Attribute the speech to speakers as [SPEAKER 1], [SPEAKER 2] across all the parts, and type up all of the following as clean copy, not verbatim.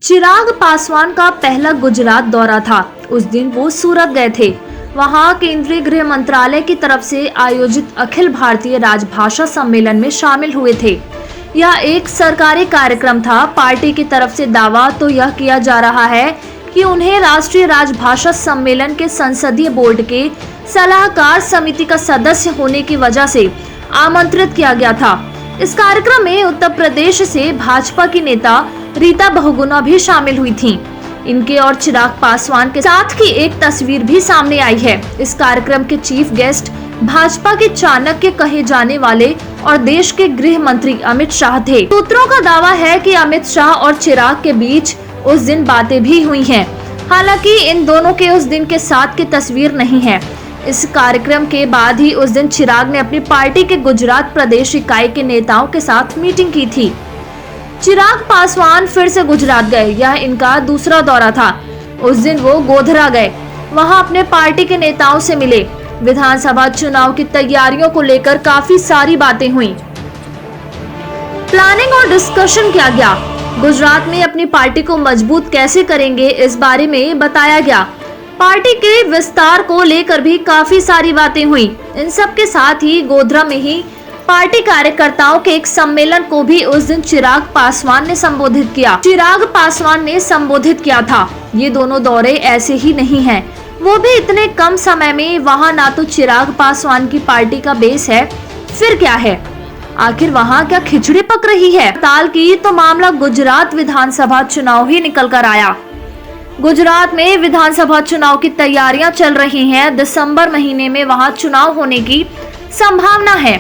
[SPEAKER 1] चिराग पासवान का पहला गुजरात दौरा था। उस दिन वो सूरत गए थे। वहां केंद्रीय गृह मंत्रालय की तरफ से आयोजित अखिल भारतीय राजभाषा सम्मेलन में शामिल हुए थे। यह एक सरकारी कार्यक्रम था। पार्टी की तरफ से दावा तो यह किया जा रहा है कि उन्हें राष्ट्रीय राजभाषा सम्मेलन के संसदीय बोर्ड के सलाहकार समिति का सदस्य होने की वजह से आमंत्रित किया गया था। इस कार्यक्रम में उत्तर प्रदेश से भाजपा की नेता रीता बहुगुणा भी शामिल हुई थीं। इनके और चिराग पासवान के साथ की एक तस्वीर भी सामने आई है। इस कार्यक्रम के चीफ गेस्ट भाजपा के चाणक्य कहे जाने वाले और देश के गृह मंत्री अमित शाह थे। सूत्रों का दावा है कि अमित शाह और चिराग के बीच उस दिन बातें भी हुई हैं। हालांकि इन दोनों के उस दिन के साथ की तस्वीर नहीं है। इस कार्यक्रम के बाद ही उस दिन चिराग ने अपनी पार्टी के गुजरात प्रदेश इकाई के नेताओं के साथ मीटिंग की थी। चिराग पासवान फिर से गुजरात गए। यह इनका दूसरा दौरा था। उस दिन वो गोधरा गए। वहां अपने पार्टी के नेताओं से मिले। विधानसभा चुनाव की तैयारियों को लेकर काफी सारी बातें हुई। प्लानिंग और डिस्कशन किया गया। गुजरात में अपनी पार्टी को मजबूत कैसे करेंगे, इस बारे में बताया गया। पार्टी के विस्तार को लेकर भी काफी सारी बातें हुई। इन सब के साथ ही गोधरा में ही पार्टी कार्यकर्ताओं के एक सम्मेलन को भी उस दिन चिराग पासवान ने संबोधित किया था। ये दोनों दौरे ऐसे ही नहीं हैं। वो भी इतने कम समय में। वहां ना तो चिराग पासवान की पार्टी का बेस है, फिर क्या है? आखिर वहां क्या खिचड़ी पक रही है? ताल की तो मामला गुजरात विधानसभा चुनाव ही निकल कर आया। गुजरात में विधानसभा चुनाव की तैयारियां चल रही हैं। दिसंबर महीने में वहां चुनाव होने की संभावना है।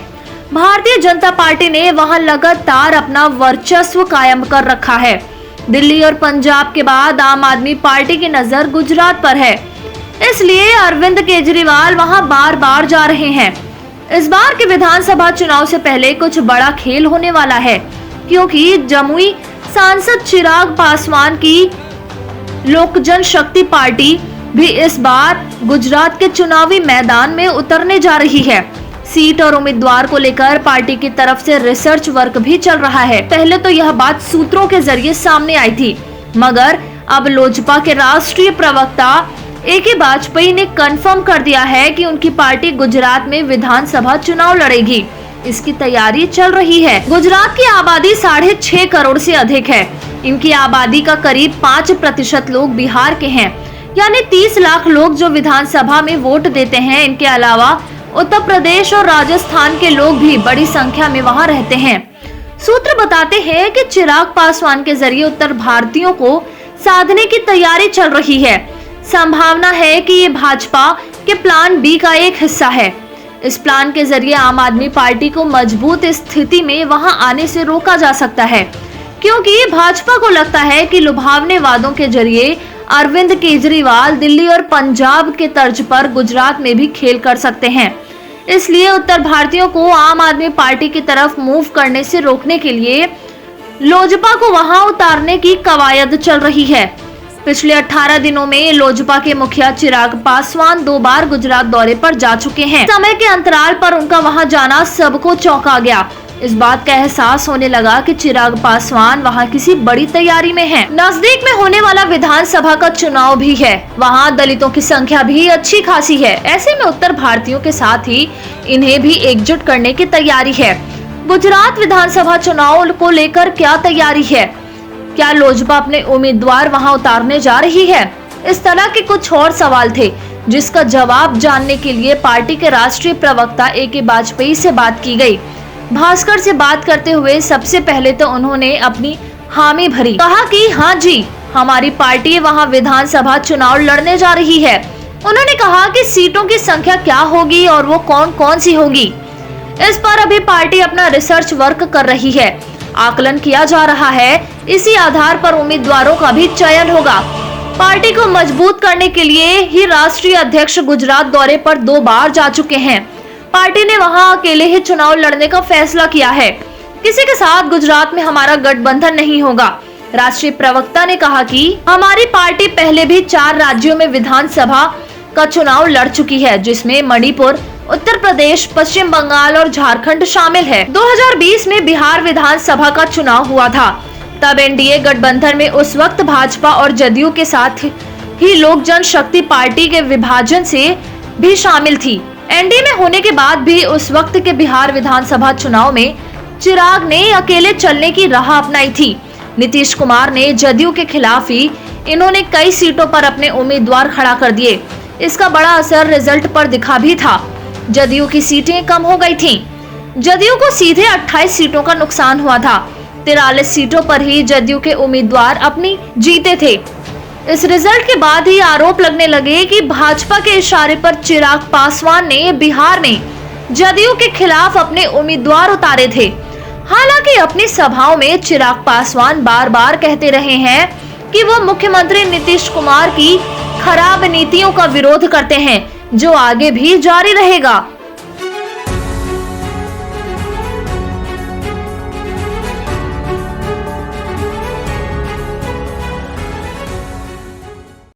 [SPEAKER 1] भारतीय जनता पार्टी ने वहां लगातार अपना वर्चस्व कायम कर रखा है। दिल्ली और पंजाब के बाद आम आदमी पार्टी की नजर गुजरात पर है। इसलिए अरविंद केजरीवाल वहां बार बार जा रहे हैं। इस बार के विधानसभा चुनाव से पहले कुछ बड़ा खेल होने वाला है, क्योंकि जमुई सांसद चिराग पासवान की लोक जनशक्ति पार्टी भी इस बार गुजरात के चुनावी मैदान में उतरने जा रही है। सीट और उम्मीदवार को लेकर पार्टी की तरफ से रिसर्च वर्क भी चल रहा है। पहले तो यह बात सूत्रों के जरिए सामने आई थी, मगर अब लोजपा के राष्ट्रीय प्रवक्ता ए.के. वाजपेयी ने कंफर्म कर दिया है कि उनकी पार्टी गुजरात में विधानसभा चुनाव लड़ेगी। इसकी तैयारी चल रही है। गुजरात की आबादी 6.5 करोड़ से अधिक है। इनकी आबादी का करीब 5% लोग बिहार के हैं, यानी 30 लाख लोग जो विधानसभा में वोट देते हैं। इनके अलावा उत्तर प्रदेश और राजस्थान के लोग भी बड़ी संख्या में वहां रहते हैं। सूत्र बताते हैं कि चिराग पासवान के जरिए उत्तर भारतीयों को साधने की तैयारी चल रही है। संभावना है कि ये भाजपा के प्लान बी का एक हिस्सा है। इस प्लान के जरिए आम आदमी पार्टी को मजबूत स्थिति में वहां आने से रोका जा सकता है, क्योंकि भाजपा को लगता है कि लुभावने वादों के जरिए अरविंद केजरीवाल दिल्ली और पंजाब के तर्ज पर गुजरात में भी खेल कर सकते हैं। इसलिए उत्तर भारतीयों को आम आदमी पार्टी की तरफ मूव करने से रोकने के लिए लोजपा को वहां उतारने की कवायद चल रही है। पिछले 18 दिनों में लोजपा के मुखिया चिराग पासवान 2 बार गुजरात दौरे पर जा चुके हैं। समय के अंतराल पर उनका वहां जाना सबको चौंका गया। इस बात का एहसास होने लगा कि चिराग पासवान वहां किसी बड़ी तैयारी में हैं। नजदीक में होने वाला विधानसभा का चुनाव भी है। वहां दलितों की संख्या भी अच्छी खासी है। ऐसे में उत्तर भारतीयों के साथ ही इन्हें भी एकजुट करने की तैयारी है। गुजरात विधानसभा चुनाव को लेकर क्या तैयारी है? क्या लोजपा अपने उम्मीदवार वहां उतारने जा रही है? इस तरह के कुछ और सवाल थे, जिसका जवाब जानने के लिए पार्टी के राष्ट्रीय प्रवक्ता ए.के. वाजपेयी से बात की गई। भास्कर से बात करते हुए सबसे पहले तो उन्होंने अपनी हामी भरी। कहा कि हाँ जी, हमारी पार्टी वहां विधानसभा चुनाव लड़ने जा रही है। उन्होंने कहा कि सीटों की संख्या क्या होगी और वो कौन कौन सी होगी, इस पर अभी पार्टी अपना रिसर्च वर्क कर रही है। आकलन किया जा रहा है। इसी आधार पर उम्मीदवारों का भी चयन होगा। पार्टी को मजबूत करने के लिए ही राष्ट्रीय अध्यक्ष गुजरात दौरे पर 2 बार जा चुके हैं। पार्टी ने वहां अकेले ही चुनाव लड़ने का फैसला किया है। किसी के साथ गुजरात में हमारा गठबंधन नहीं होगा। राष्ट्रीय प्रवक्ता ने कहा कि हमारी पार्टी पहले भी 4 राज्यों में विधानसभा का चुनाव लड़ चुकी है, जिसमें मणिपुर, उत्तर प्रदेश, पश्चिम बंगाल और झारखंड शामिल है। 2020 में बिहार विधानसभा का चुनाव हुआ था। तब एनडीए गठबंधन में उस वक्त भाजपा और जदयू के साथ ही लोक जनशक्ति पार्टी के विभाजन से भी शामिल थी। एनडीए में होने के बाद भी उस वक्त के बिहार विधानसभा चुनाव में चिराग ने अकेले चलने की राह अपनाई थी। नीतीश कुमार ने जदयू के खिलाफ ही इन्होंने कई सीटों पर अपने उम्मीदवार खड़ा कर दिए। इसका बड़ा असर रिजल्ट पर दिखा भी था। जदयू की सीटें कम हो गई थीं। जदयू को सीधे 28 सीटों का नुकसान हुआ था। 43 सीटों पर ही जदयू के उम्मीदवार अपनी जीते थे। इस रिजल्ट के बाद ही आरोप लगने लगे कि भाजपा के इशारे पर चिराग पासवान ने बिहार में जदयू के खिलाफ अपने उम्मीदवार उतारे थे। हालांकि अपनी सभाओं में चिराग पासवान बार बार कहते रहे हैं कि वो मुख्यमंत्री नीतीश कुमार की खराब नीतियों का विरोध करते हैं, जो आगे भी जारी रहेगा।